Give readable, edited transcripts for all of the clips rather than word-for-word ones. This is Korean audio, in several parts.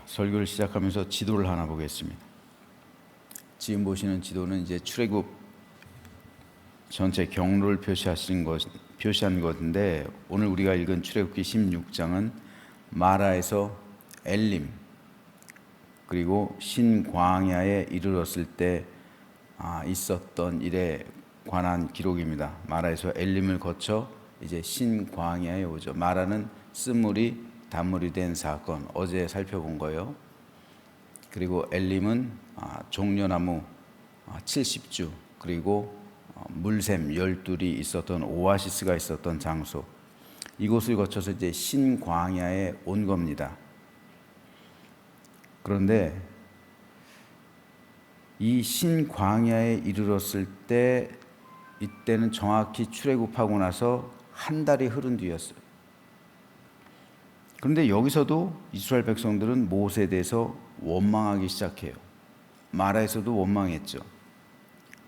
설교를 시작하면서 지도를 하나 보겠습니다. 지금 보시는 지도는 이제 출애굽 전체 경로를 표시한 것인데, 오늘 우리가 읽은 출애굽기 16장은 마라에서 엘림 그리고 신광야에 이르렀을 때 있었던 일에 관한 기록입니다. 마라에서 엘림을 거쳐 이제 신광야에 오죠. 마라는 쓴물이 단물이 된 사건, 어제 살펴본 거예요. 그리고 엘림은 종려나무 70주 그리고 물샘 12이 있었던 오아시스가 있었던 장소, 이곳을 거쳐서 이제 신광야에 온 겁니다. 그런데 이 신광야에 이르렀을 때, 이때는 정확히 출애굽하고 나서 한 달이 흐른 뒤였어요. 그런데 여기서도 이스라엘 백성들은 모세에 대해서 원망하기 시작해요. 마라에서도 원망했죠.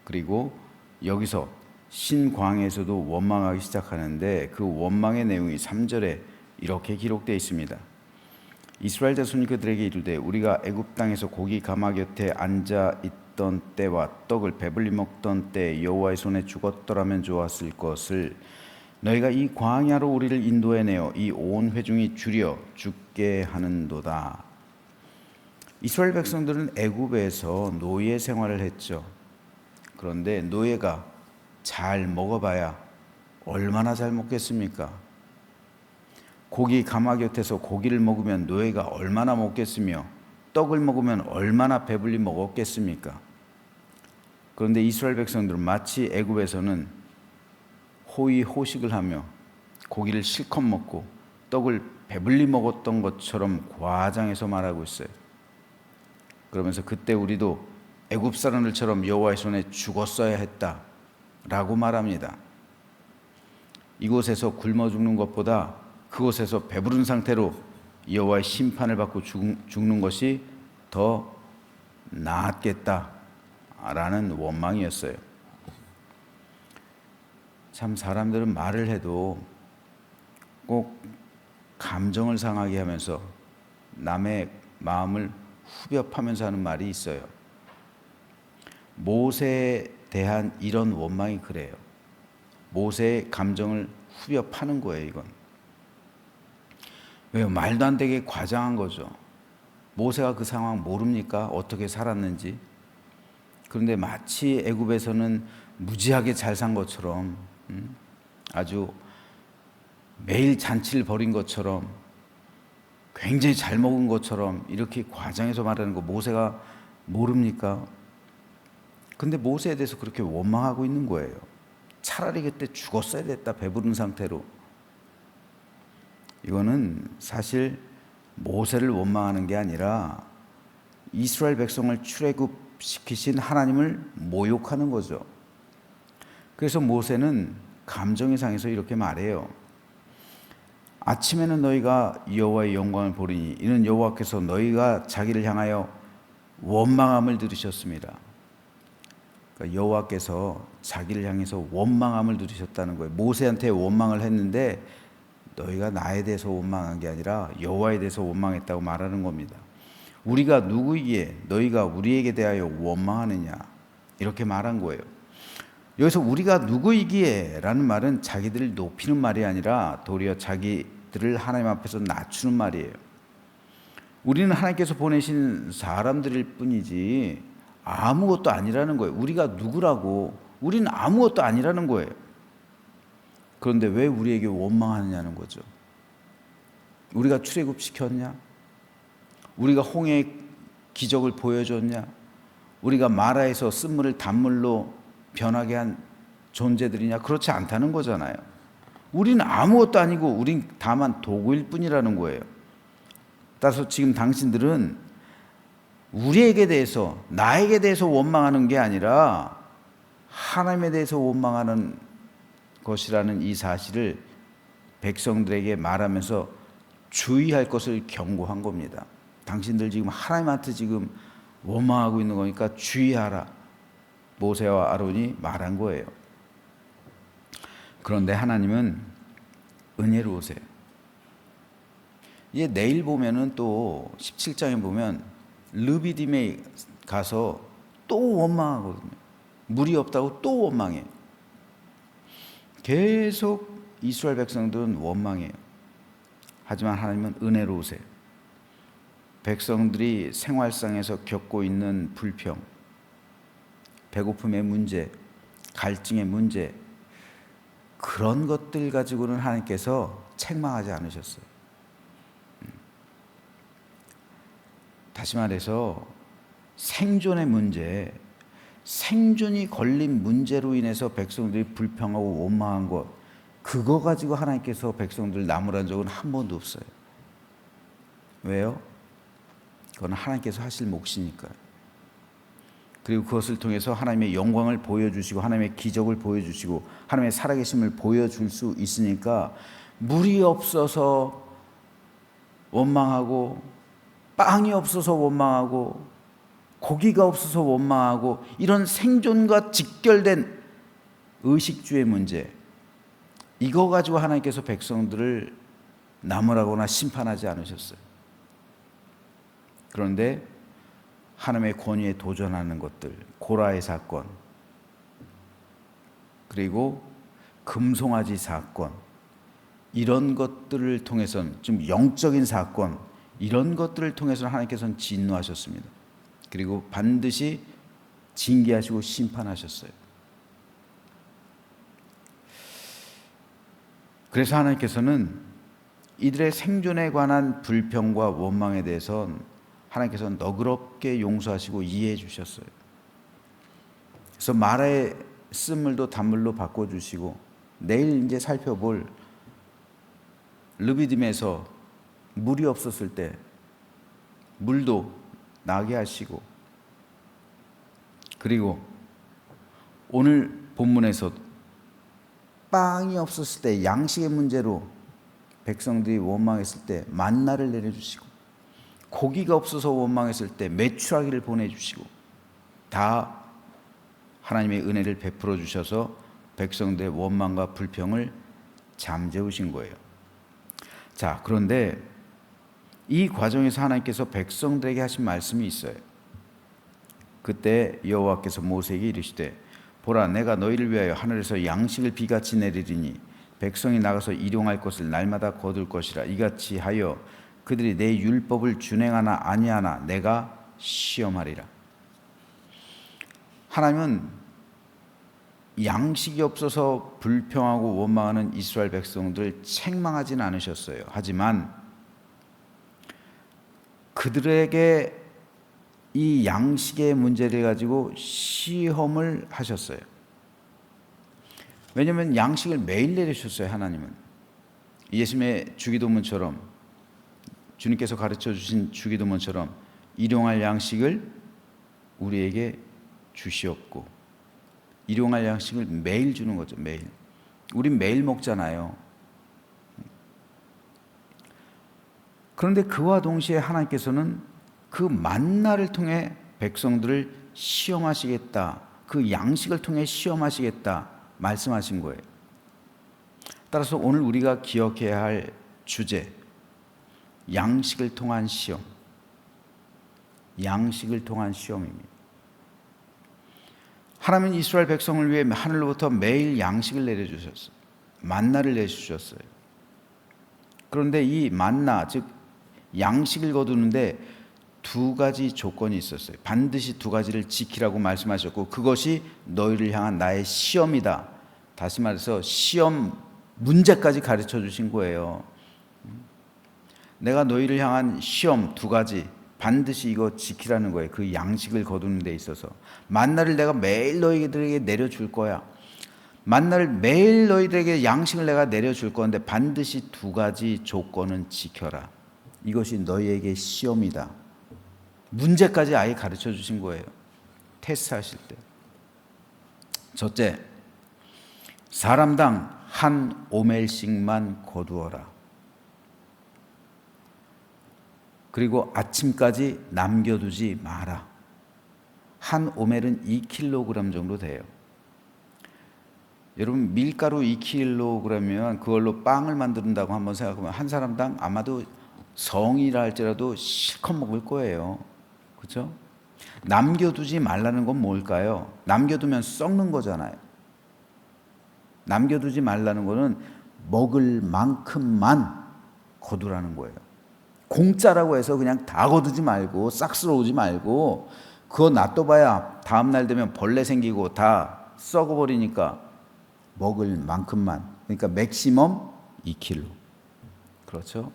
그리고 여기서 신광야에서도 원망하기 시작하는데, 그 원망의 내용이 3절에 이렇게 기록되어 있습니다. 이스라엘 자손이 그들에게 이르되 우리가 애굽 땅에서 고기 가마 곁에 앉아 있던 때와 떡을 배불리 먹던 때 여호와의 손에 죽었더라면 좋았을 것을, 너희가 이 광야로 우리를 인도해내어 이 온 회중이 줄여 죽게 하는도다. 이스라엘 백성들은 애굽에서 노예 생활을 했죠. 그런데 노예가 잘 먹어봐야 얼마나 잘 먹겠습니까? 고기 가마 곁에서 고기를 먹으면 노예가 얼마나 먹겠으며, 떡을 먹으면 얼마나 배불리 먹었겠습니까? 그런데 이스라엘 백성들은 마치 애굽에서는 호의호식을 하며 고기를 실컷 먹고 떡을 배불리 먹었던 것처럼 과장해서 말하고 있어요. 그러면서 그때 우리도 애굽 사람들처럼 여호와의 손에 죽었어야 했다라고 말합니다. 이곳에서 굶어 죽는 것보다 그곳에서 배부른 상태로 여호와의 심판을 받고 죽는 것이 더 나았겠다라는 원망이었어요. 참, 사람들은 말을 해도 꼭 감정을 상하게 하면서 남의 마음을 후벼파면서 하는 말이 있어요. 모세에 대한 이런 원망이 그래요. 모세의 감정을 후벼파는 거예요, 이건. 왜요? 말도 안 되게 과장한 거죠. 모세가 그 상황 모릅니까? 어떻게 살았는지. 그런데 마치 애굽에서는 무지하게 잘 산 것처럼, 아주 매일 잔치를 벌인 것처럼, 굉장히 잘 먹은 것처럼 이렇게 과장해서 말하는 거 모세가 모릅니까? 근데 모세에 대해서 그렇게 원망하고 있는 거예요. 차라리 그때 죽었어야 됐다, 배부른 상태로. 이거는 사실 모세를 원망하는 게 아니라 이스라엘 백성을 출애굽시키신 하나님을 모욕하는 거죠. 그래서 모세는 감정이 상해서 이렇게 말해요. 아침에는 너희가 여호와의 영광을 보리니 이는 여호와께서 너희가 자기를 향하여 원망함을 들으셨습니다. 그러니까 여호와께서 자기를 향해서 원망함을 들으셨다는 거예요. 모세한테 원망을 했는데 너희가 나에 대해서 원망한 게 아니라 여호와에 대해서 원망했다고 말하는 겁니다. 우리가 누구이기에 너희가 우리에게 대하여 원망하느냐, 이렇게 말한 거예요. 여기서 우리가 누구이기에 라는 말은 자기들을 높이는 말이 아니라 도리어 자기들을 하나님 앞에서 낮추는 말이에요. 우리는 하나님께서 보내신 사람들일 뿐이지 아무것도 아니라는 거예요. 우리가 누구라고? 우리는 아무것도 아니라는 거예요. 그런데 왜 우리에게 원망하느냐는 거죠. 우리가 출애굽시켰냐? 우리가 홍해의 기적을 보여줬냐? 우리가 마라에서 쓴물을 단물로 변하게 한 존재들이냐? 그렇지 않다는 거잖아요. 우리는 아무것도 아니고 우린 다만 도구일 뿐이라는 거예요. 따라서 지금 당신들은 우리에게 대해서, 나에게 대해서 원망하는 게 아니라 하나님에 대해서 원망하는 것이라는 이 사실을 백성들에게 말하면서 주의할 것을 경고한 겁니다. 당신들 지금 하나님한테 지금 원망하고 있는 거니까 주의하라. 모세와 아론이 말한 거예요. 그런데 하나님은 은혜로우세요. 이게 내일 보면은 또 17장에 보면 르비딤에 가서 또 원망하거든요. 물이 없다고 또 원망해. 계속 이스라엘 백성들은 원망해요. 하지만 하나님은 은혜로우세요. 백성들이 생활상에서 겪고 있는 불평, 배고픔의 문제, 갈증의 문제, 그런 것들 가지고는 하나님께서 책망하지 않으셨어요. 다시 말해서 생존의 문제, 생존이 걸린 문제로 인해서 백성들이 불평하고 원망한 것, 그거 가지고 하나님께서 백성들을 나무란 적은 한 번도 없어요. 왜요? 그건 하나님께서 하실 몫이니까요. 그리고 그것을 통해서 하나님의 영광을 보여주시고 하나님의 기적을 보여주시고 하나님의 살아계심을 보여줄 수 있으니까 물이 없어서 원망하고 빵이 없어서 원망하고 고기가 없어서 원망하고 이런 생존과 직결된 의식주의 문제, 이거 가지고 하나님께서 백성들을 나무라거나 심판하지 않으셨어요. 그런데 하나님의 권위에 도전하는 것들, 고라의 사건, 그리고 금송아지 사건, 이런 것들을 통해서는 좀 영적인 사건, 이런 것들을 통해서 하나님께서는 진노하셨습니다. 그리고 반드시 징계하시고 심판하셨어요. 그래서 하나님께서는 이들의 생존에 관한 불평과 원망에 대해서는 하나님께서는 너그럽게 용서하시고 이해해 주셨어요. 그래서 마라의 쓴물도 단물로 바꿔주시고 내일 이제 살펴볼 르비딤에서 물이 없었을 때 물도 나게 하시고, 그리고 오늘 본문에서 빵이 없었을 때 양식의 문제로 백성들이 원망했을 때 만나를 내려주시고, 고기가 없어서 원망했을 때 메추라기를 보내주시고, 다 하나님의 은혜를 베풀어 주셔서 백성들의 원망과 불평을 잠재우신 거예요. 자, 그런데 이 과정에서 하나님께서 백성들에게 하신 말씀이 있어요. 그때 여호와께서 모세에게 이르시되 보라, 내가 너희를 위하여 하늘에서 양식을 비같이 내리리니 백성이 나가서 일용할 것을 날마다 거둘 것이라. 이같이 하여 그들이 내 율법을 준행하나 아니하나 내가 시험하리라. 하나님은 양식이 없어서 불평하고 원망하는 이스라엘 백성들을 책망하지는 않으셨어요. 하지만 그들에게 이 양식의 문제를 가지고 시험을 하셨어요. 왜냐하면 양식을 매일 내리셨어요. 하나님은 예수님의 주기도문처럼, 주님께서 가르쳐 주신 주기도문처럼 일용할 양식을 우리에게 주시옵고, 일용할 양식을 매일 주는 거죠. 매일. 우린 매일 먹잖아요. 그런데 그와 동시에 하나님께서는 그 만나를 통해 백성들을 시험하시겠다, 그 양식을 통해 시험하시겠다 말씀하신 거예요. 따라서 오늘 우리가 기억해야 할 주제, 양식을 통한 시험, 양식을 통한 시험입니다. 하나님은 이스라엘 백성을 위해 하늘로부터 매일 양식을 내려주셨어요. 만나를 내주셨어요. 그런데 이 만나, 즉 양식을 거두는데 두 가지 조건이 있었어요. 반드시 두 가지를 지키라고 말씀하셨고, 그것이 너희를 향한 나의 시험이다. 다시 말해서 시험 문제까지 가르쳐 주신 거예요. 내가 너희를 향한 시험 두 가지, 반드시 이거 지키라는 거예요. 그 양식을 거두는 데 있어서. 만나를 내가 매일 너희들에게 내려줄 거야. 만나를 매일 너희들에게 양식을 내가 내려줄 건데 반드시 두 가지 조건은 지켜라. 이것이 너희에게 시험이다. 문제까지 아예 가르쳐 주신 거예요. 테스트 하실 때. 첫째, 사람당 한 오멜씩만 거두어라. 그리고 아침까지 남겨두지 마라. 한 오멜은 2kg 정도 돼요. 여러분, 밀가루 2kg이면 그걸로 빵을 만든다고 한번 생각하면 한 사람당 아마도 성이라 할지라도 실컷 먹을 거예요. 그렇죠? 남겨두지 말라는 건 뭘까요? 남겨두면 썩는 거잖아요. 남겨두지 말라는 거는 먹을 만큼만 거두라는 거예요. 공짜라고 해서 그냥 다 거두지 말고 싹 쓸어오지 말고 그거 놔둬봐야 다음날 되면 벌레 생기고 다 썩어버리니까 먹을 만큼만, 그러니까 맥시멈 2kg. 그렇죠?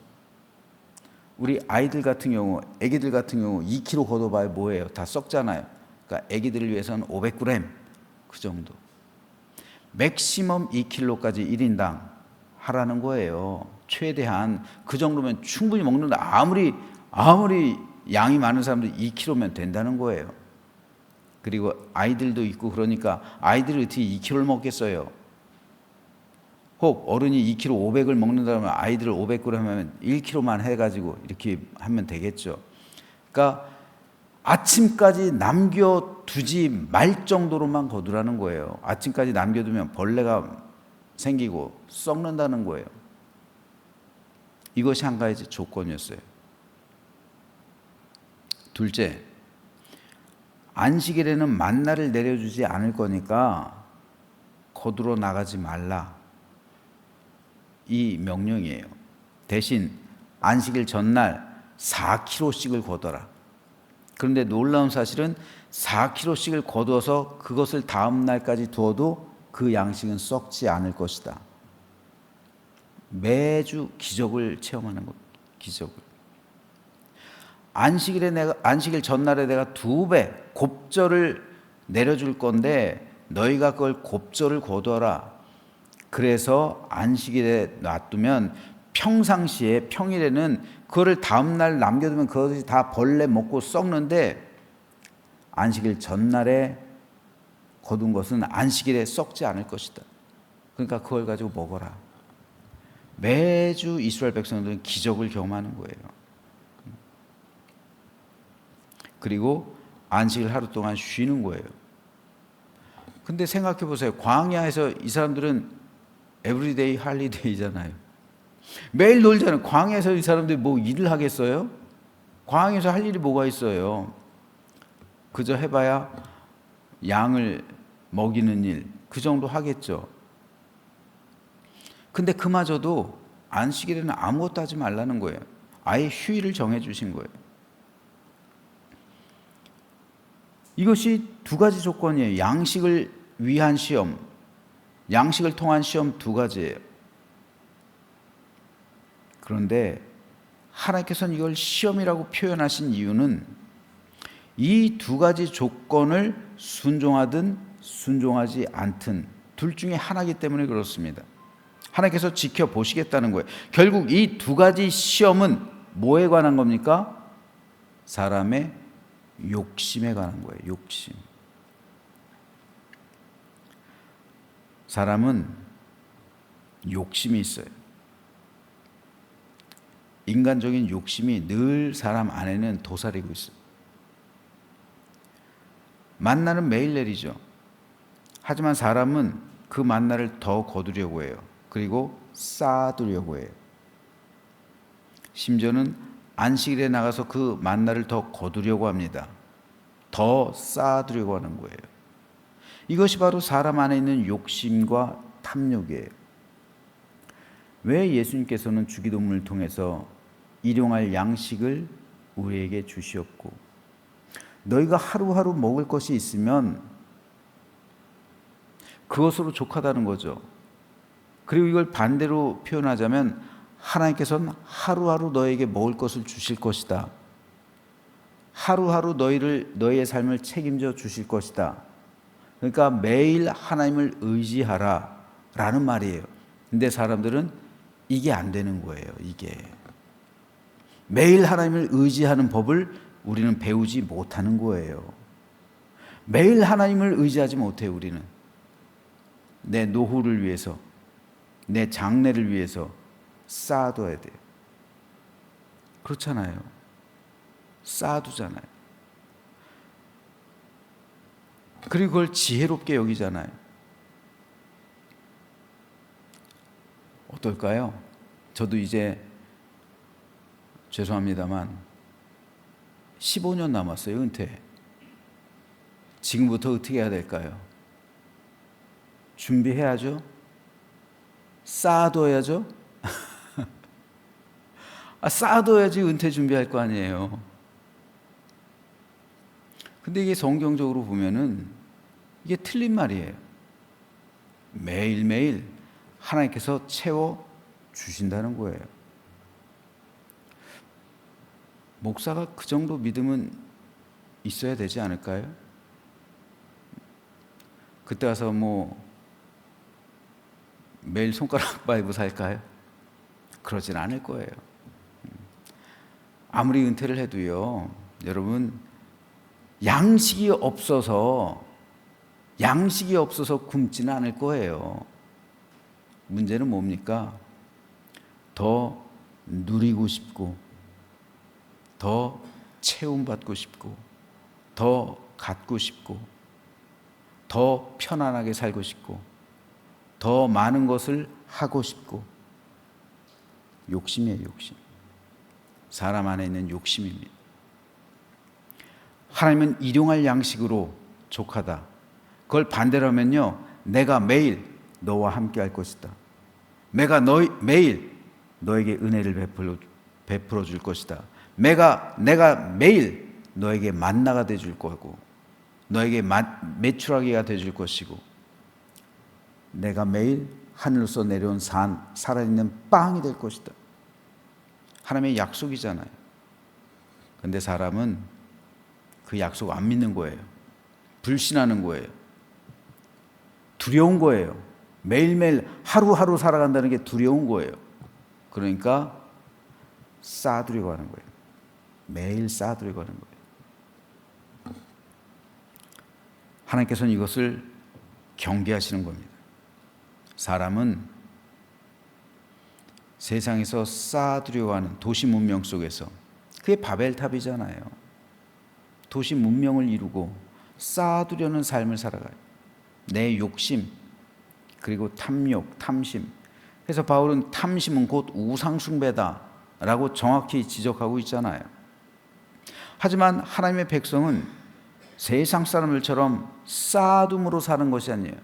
우리 아이들 같은 경우, 애기들 같은 경우 2kg 걷어봐야 뭐예요? 다 썩잖아요. 그러니까 애기들을 위해서는 500g 그 정도. 맥시멈 2kg까지 1인당 하라는 거예요. 최대한 그 정도면 충분히 먹는다. 아무리 양이 많은 사람들 2kg면 된다는 거예요. 그리고 아이들도 있고 그러니까 아이들이 어떻게 2kg를 먹겠어요? 혹 어른이 2kg 500을 먹는다면 아이들을 500g 하면 1kg만 해가지고 이렇게 하면 되겠죠. 그러니까 아침까지 남겨두지 말 정도로만 거두라는 거예요. 아침까지 남겨두면 벌레가 생기고 썩는다는 거예요. 이것이 한 가지 조건이었어요. 둘째, 안식일에는 만나를 내려주지 않을 거니까 거두러 나가지 말라. 이 명령이에요. 대신 안식일 전날 4kg씩을 거둬라. 그런데 놀라운 사실은 4kg씩을 거둬서 그것을 다음 날까지 두어도 그 양식은 썩지 않을 것이다. 매주 기적을 체험하는 것, 기적을. 안식일 전날에 내가 2배 곱절을 내려줄 건데 너희가 그걸 곱절을 거둬라. 그래서 안식일에 놔두면 평상시에 평일에는 그거를 다음 날 남겨두면 그것이 다 벌레 먹고 썩는데 안식일 전날에 거둔 것은 안식일에 썩지 않을 것이다. 그러니까 그걸 가지고 먹어라. 매주 이스라엘 백성들은 기적을 경험하는 거예요. 그리고 안식일 하루 동안 쉬는 거예요. 근데 생각해 보세요. 광야에서 이 사람들은 에브리데이 할리데이잖아요. 매일 놀잖아요. 광야에서 이 사람들이 뭐 일을 하겠어요? 광야에서 할 일이 뭐가 있어요? 그저 해봐야 양을 먹이는 일, 그 정도 하겠죠. 근데 그마저도 안식일에는 아무것도 하지 말라는 거예요. 아예 휴일을 정해 주신 거예요. 이것이 2가지 조건이에요. 양식을 위한 시험, 양식을 통한 시험 2가지예요. 그런데 하나님께서는 이걸 시험이라고 표현하신 이유는 이 2가지 조건을 순종하든 순종하지 않든 둘 중에 하나이기 때문에 그렇습니다. 하나님께서 지켜보시겠다는 거예요. 결국 이 2가지 시험은 뭐에 관한 겁니까? 사람의 욕심에 관한 거예요. 욕심. 사람은 욕심이 있어요. 인간적인 욕심이 늘 사람 안에는 도사리고 있어요. 만나는 매일 내리죠. 하지만 사람은 그 만나를 더 거두려고 해요. 그리고 쌓아두려고 해요. 심지어는 안식일에 나가서 그 만나를 더 거두려고 합니다. 더 쌓아두려고 하는 거예요. 이것이 바로 사람 안에 있는 욕심과 탐욕이에요. 왜 예수님께서는 주기도문을 통해서 일용할 양식을 우리에게 주시었고 너희가 하루하루 먹을 것이 있으면 그것으로 족하다는 거죠. 그리고 이걸 반대로 표현하자면 하나님께서는 하루하루 너에게 먹을 것을 주실 것이다. 하루하루 너희의 삶을 책임져 주실 것이다. 그러니까 매일 하나님을 의지하라 라는 말이에요. 근데 사람들은 이게 안 되는 거예요. 이게 매일 하나님을 의지하는 법을 우리는 배우지 못하는 거예요. 매일 하나님을 의지하지 못해요. 우리는 내 노후를 위해서, 내 장래를 위해서 쌓아둬야 돼요. 그렇잖아요. 쌓아두잖아요. 그리고 그걸 지혜롭게 여기잖아요. 어떨까요? 저도 이제 죄송합니다만 15년 남았어요, 은퇴. 지금부터 어떻게 해야 될까요? 준비해야죠. 쌓아둬야죠. 쌓아둬야지 은퇴 준비할 거 아니에요. 근데 이게 성경적으로 보면은 이게 틀린 말이에요. 매일매일 하나님께서 채워 주신다는 거예요. 목사가 그 정도 믿음은 있어야 되지 않을까요? 그때 가서 뭐 매일 손가락 바이브 살까요? 그러진 않을 거예요. 아무리 은퇴를 해도요, 여러분, 양식이 없어서 굶지는 않을 거예요. 문제는 뭡니까? 더 누리고 싶고, 더 체험받고 싶고, 더 갖고 싶고, 더 편안하게 살고 싶고, 더 많은 것을 하고 싶고. 욕심이에요, 욕심. 사람 안에 있는 욕심입니다. 하나님은 일용할 양식으로 족하다. 그걸 반대로 하면요, 내가 매일 너와 함께 할 것이다. 내가 매일 너에게 은혜를 베풀어 줄 것이다. 내가 매일 너에게 만나가 돼 줄 거고, 너에게 메추라기가 돼 줄 것이고, 내가 매일 하늘로서 내려온 살아있는 빵이 될 것이다. 하나님의 약속이잖아요. 근데 사람은 그 약속 안 믿는 거예요. 불신하는 거예요. 두려운 거예요. 매일매일 하루하루 살아간다는 게 두려운 거예요. 그러니까 쌓아두려고 하는 거예요. 매일 쌓아두려고 하는 거예요. 하나님께서는 이것을 경계하시는 겁니다. 사람은 세상에서 쌓아두려고 하는 도시 문명 속에서, 그게 바벨탑이잖아요. 도시 문명을 이루고 쌓아두려는 삶을 살아가요. 내 욕심, 그리고 탐욕, 탐심. 그래서 바울은 탐심은 곧 우상숭배다라고 정확히 지적하고 있잖아요. 하지만 하나님의 백성은 세상 사람들처럼 쌓아둠으로 사는 것이 아니에요.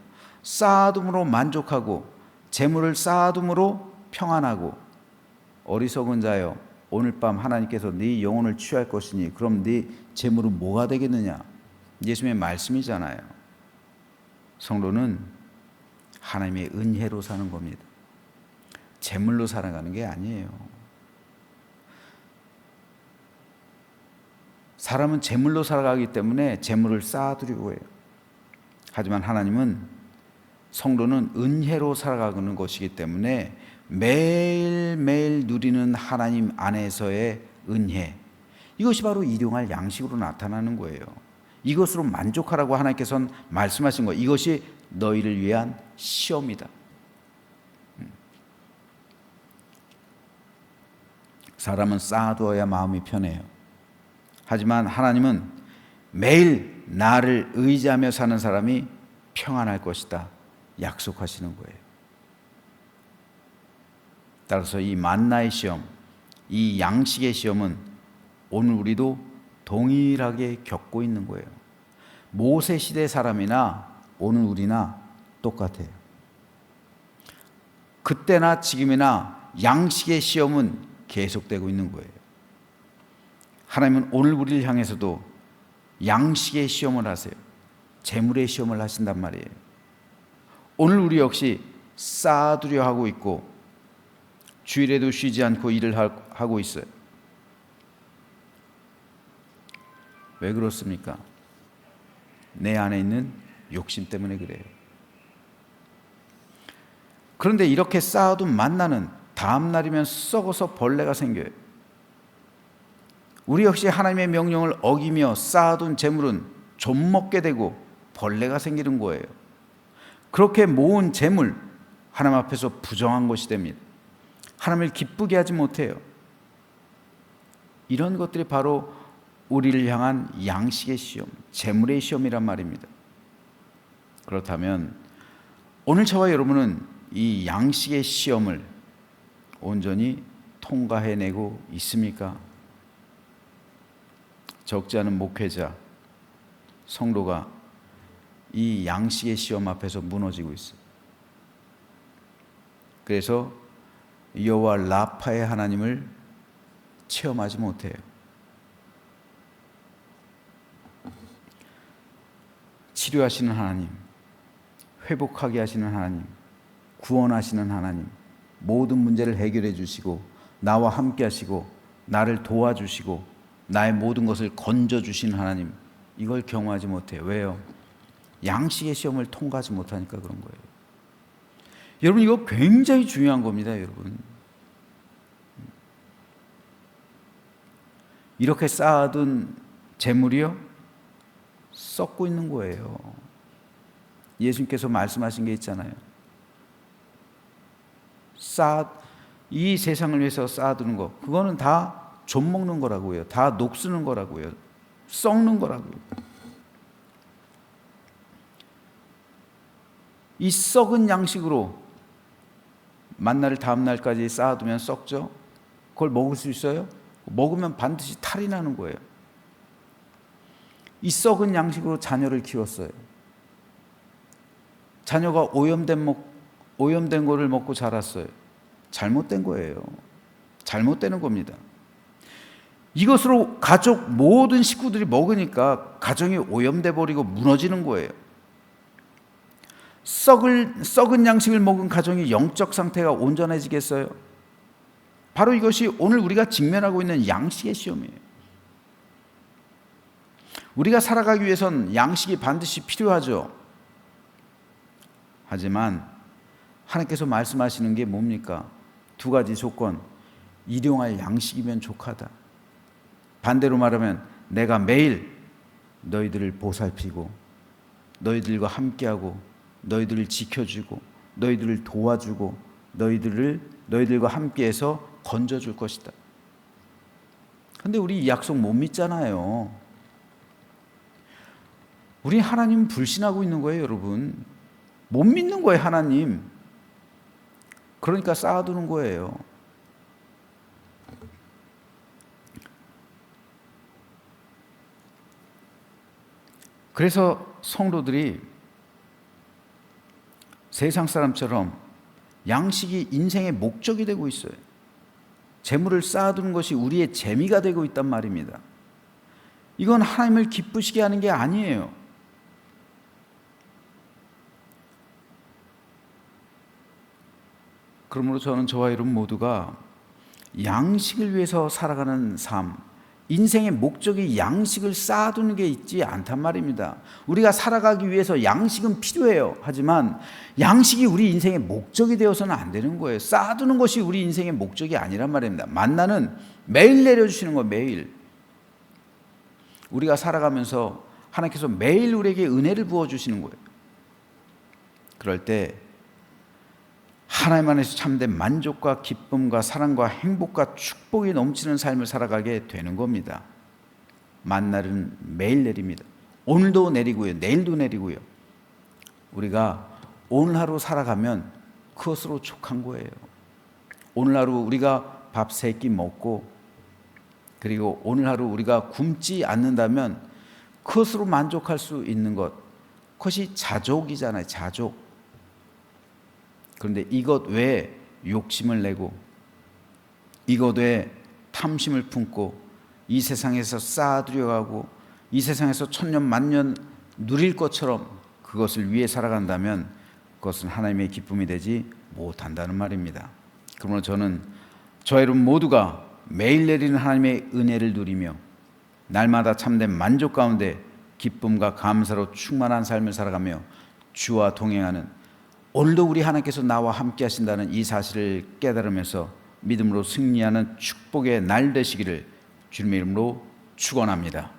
쌓아둠으로 만족하고, 재물을 쌓아둠으로 평안하고. 어리석은 자여, 오늘 밤 하나님께서 네 영혼을 취할 것이니 그럼 네 재물은 뭐가 되겠느냐. 예수님의 말씀이잖아요. 성도는 하나님의 은혜로 사는 겁니다. 재물로 살아가는 게 아니에요. 사람은 재물로 살아가기 때문에 재물을 쌓아두려고 해요. 하지만 하나님은, 성도는 은혜로 살아가는 것이기 때문에 매일매일 누리는 하나님 안에서의 은혜, 이것이 바로 일용할 양식으로 나타나는 거예요. 이것으로 만족하라고 하나님께서는 말씀하신 거예요. 이것이 너희를 위한 시험이다. 사람은 쌓아두어야 마음이 편해요. 하지만 하나님은 매일 나를 의지하며 사는 사람이 평안할 것이다 약속하시는 거예요. 따라서 이 만나의 시험, 이 양식의 시험은 오늘 우리도 동일하게 겪고 있는 거예요. 모세 시대 사람이나 오늘 우리나 똑같아요. 그때나 지금이나 양식의 시험은 계속되고 있는 거예요. 하나님은 오늘 우리를 향해서도 양식의 시험을 하세요. 재물의 시험을 하신단 말이에요. 오늘 우리 역시 쌓아두려 하고 있고, 주일에도 쉬지 않고 일을 하고 있어요. 왜 그렇습니까? 내 안에 있는 욕심 때문에 그래요. 그런데 이렇게 쌓아둔 만나는 다음 날이면 썩어서 벌레가 생겨요. 우리 역시 하나님의 명령을 어기며 쌓아둔 재물은 좀 먹게 되고 벌레가 생기는 거예요. 그렇게 모은 재물, 하나님 앞에서 부정한 것이 됩니다. 하나님을 기쁘게 하지 못해요. 이런 것들이 바로 우리를 향한 양식의 시험, 재물의 시험이란 말입니다. 그렇다면 오늘 저와 여러분은 이 양식의 시험을 온전히 통과해내고 있습니까? 적지 않은 목회자, 성도가 이 양식의 시험 앞에서 무너지고 있어요. 그래서 여호와 라파의 하나님을 체험하지 못해요. 치료하시는 하나님, 회복하게 하시는 하나님, 구원하시는 하나님, 모든 문제를 해결해 주시고 나와 함께 하시고 나를 도와주시고 나의 모든 것을 건져주시는 하나님, 이걸 경험하지 못해요. 왜요? 양식의 시험을 통과하지 못하니까 그런 거예요. 여러분, 이거 굉장히 중요한 겁니다. 여러분, 이렇게 쌓아둔 재물이요 썩고 있는 거예요. 예수님께서 말씀하신 게 있잖아요. 이 세상을 위해서 쌓아두는 거, 그거는 다 좀 먹는 거라고요. 다 녹쓰는 거라고요. 썩는 거라고요. 이 썩은 양식으로 만나를 다음 날까지 쌓아두면 썩죠. 그걸 먹을 수 있어요? 먹으면 반드시 탈이 나는 거예요. 이 썩은 양식으로 자녀를 키웠어요. 자녀가 오염된 거를 먹고 자랐어요. 잘못된 거예요. 잘못되는 겁니다. 이것으로 가족 모든 식구들이 먹으니까 가정이 오염돼 버리고 무너지는 거예요. 썩은 양식을 먹은 가정이 영적 상태가 온전해지겠어요? 바로 이것이 오늘 우리가 직면하고 있는 양식의 시험이에요. 우리가 살아가기 위해선 양식이 반드시 필요하죠. 하지만 하나님께서 말씀하시는 게 뭡니까? 두 가지 조건. 일용할 양식이면 족하다. 반대로 말하면 내가 매일 너희들을 보살피고 너희들과 함께하고 너희들을 지켜주고 너희들을 도와주고 너희들과 함께해서 건져줄 것이다. 근데 우리 이 약속 못 믿잖아요. 우리 하나님 불신하고 있는 거예요, 여러분. 못 믿는 거예요, 하나님. 그러니까 쌓아두는 거예요. 그래서 성도들이 세상 사람처럼 양식이 인생의 목적이 되고 있어요. 재물을 쌓아두는 것이 우리의 재미가 되고 있단 말입니다. 이건 하나님을 기쁘시게 하는 게 아니에요. 그러므로 저와 여러분 모두가 양식을 위해서 살아가는 삶, 인생의 목적이 양식을 쌓아두는 게 있지 않단 말입니다. 우리가 살아가기 위해서 양식은 필요해요. 하지만 양식이 우리 인생의 목적이 되어서는 안 되는 거예요. 쌓아두는 것이 우리 인생의 목적이 아니란 말입니다. 만나는 매일 내려주시는 거예요. 매일. 우리가 살아가면서 하나님께서 매일 우리에게 은혜를 부어주시는 거예요. 그럴 때 하나님 안에서 참된 만족과 기쁨과 사랑과 행복과 축복이 넘치는 삶을 살아가게 되는 겁니다. 만날은 매일 내립니다. 오늘도 내리고요. 내일도 내리고요. 우리가 오늘 하루 살아가면 그것으로 족한 거예요. 오늘 하루 우리가 밥 3끼 먹고 그리고 오늘 하루 우리가 굶지 않는다면 그것으로 만족할 수 있는 것, 그것이 자족이잖아요. 자족. 그런데 이것 외에 욕심을 내고 이것 외에 탐심을 품고 이 세상에서 쌓아들여가고 이 세상에서 천년 만년 누릴 것처럼 그것을 위해 살아간다면 그것은 하나님의 기쁨이 되지 못한다는 말입니다. 그러므로 저는 저와 여러분 모두가 매일 내리는 하나님의 은혜를 누리며 날마다 참된 만족 가운데 기쁨과 감사로 충만한 삶을 살아가며 주와 동행하는, 오늘도 우리 하나님께서 나와 함께 하신다는 이 사실을 깨달으면서 믿음으로 승리하는 축복의 날 되시기를 주님의 이름으로 축원합니다.